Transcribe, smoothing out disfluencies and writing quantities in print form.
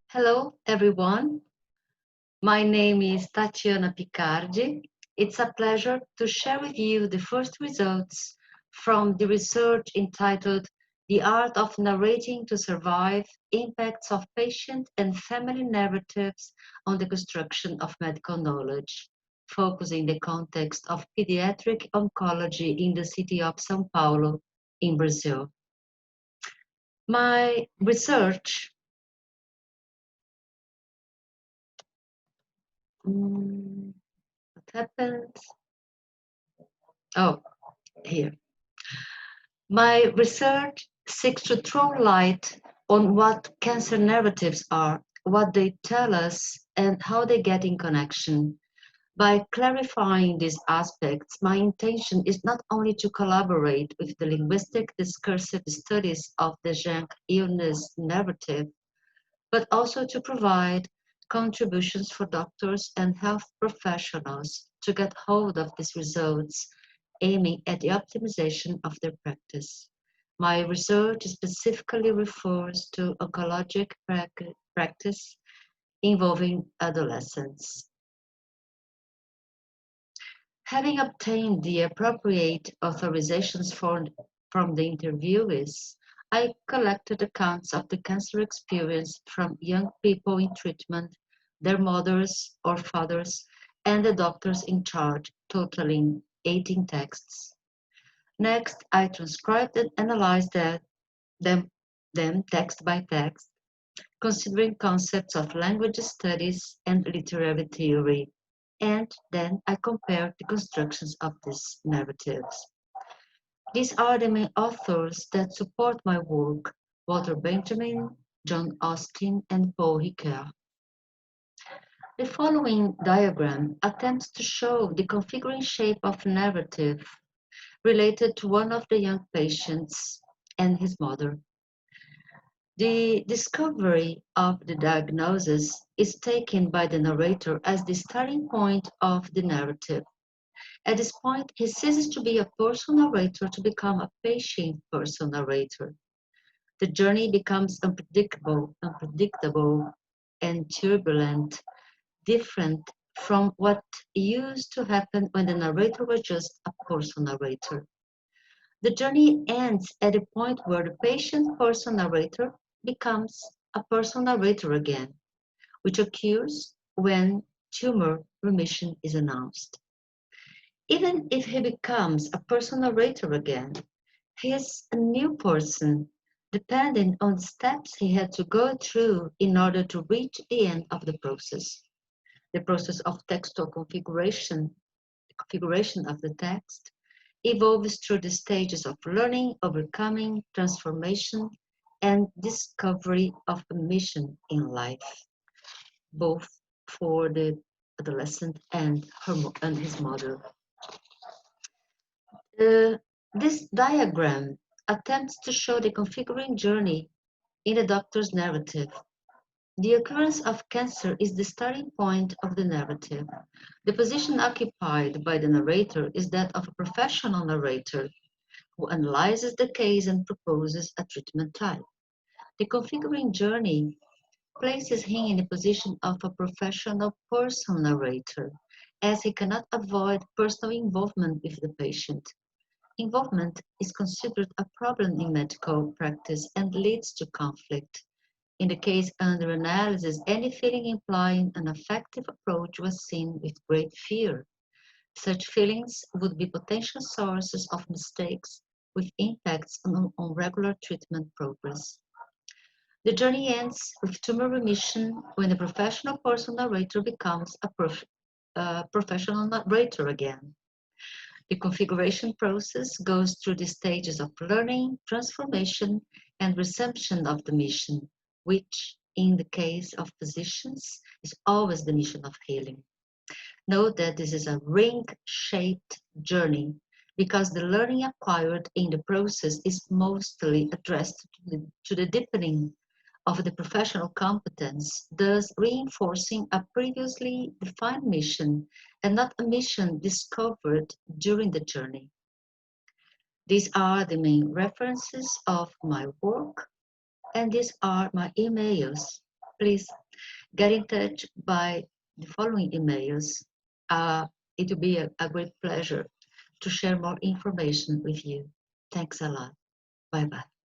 Hello, everyone. My name is Tatiana Picardi. It's a pleasure to share with you the first results from the research entitled The Art of Narrating to Survive: Impacts of Patient and Family Narratives on the Construction of Medical Knowledge, focusing the context of pediatric oncology in the city of São Paulo in Brazil. My research what happened? Oh, here. My research seeks to throw light on what cancer narratives are, what they tell us, and how they get in connection. By clarifying these aspects, my intention is not only to collaborate with the linguistic discursive studies of the Genk illness narrative, but also to provide contributions for doctors and health professionals to get hold of these results, aiming at the optimization of their practice. My research specifically refers to oncologic practice involving adolescents. Having obtained the appropriate authorizations from the interviewees, I collected accounts of the cancer experience from young people in treatment, their mothers or fathers, and the doctors in charge, totaling 18 texts. Next, I transcribed and analyzed them, them text by text, considering concepts of language studies and literary theory, and then I compared the constructions of these narratives. These are the main authors that support my work: Walter Benjamin, John Austin, and Paul Ricoeur. The following diagram attempts to show the configuring shape of narrative related to one of the young patients and his mother. The discovery of the diagnosis is taken by the narrator as the starting point of the narrative. At this point, he ceases to be a person narrator to become a patient person narrator. The journey becomes unpredictable and turbulent, different from what used to happen when the narrator was just a person narrator. The journey ends at the point where the patient person narrator becomes a person narrator again, which occurs when tumor remission is announced. Even if he becomes a person narrator again, he is a new person, depending on the steps he had to go through in order to reach the end of the process. The process of textual configuration, the configuration of the text, evolves through the stages of learning, overcoming, transformation, and discovery of a mission in life, both for the adolescent and his mother. This diagram attempts to show the configuring journey in the doctor's narrative. The occurrence of cancer is the starting point of the narrative. The position occupied by the narrator is that of a professional narrator who analyzes the case and proposes a treatment type. The configuring journey places him in the position of a professional person narrator, as he cannot avoid personal involvement with the patient. Involvement is considered a problem in medical practice and leads to conflict. In the case under analysis, any feeling implying an affective approach was seen with great fear. Such feelings would be potential sources of mistakes with impacts on regular treatment progress. The journey ends with tumor remission when the professional person narrator becomes a professional narrator again. The configuration process goes through the stages of learning, transformation, and resumption of the mission, which, in the case of physicians, is always the mission of healing. Note that this is a ring-shaped journey because the learning acquired in the process is mostly addressed to the deepening of the professional competence, thus reinforcing a previously defined mission and not a mission discovered during the journey. These are the main references of my work, and these are my emails. please get in touch by the following emails. It will be a great pleasure to share more information with you. Thanks a lot. Bye bye.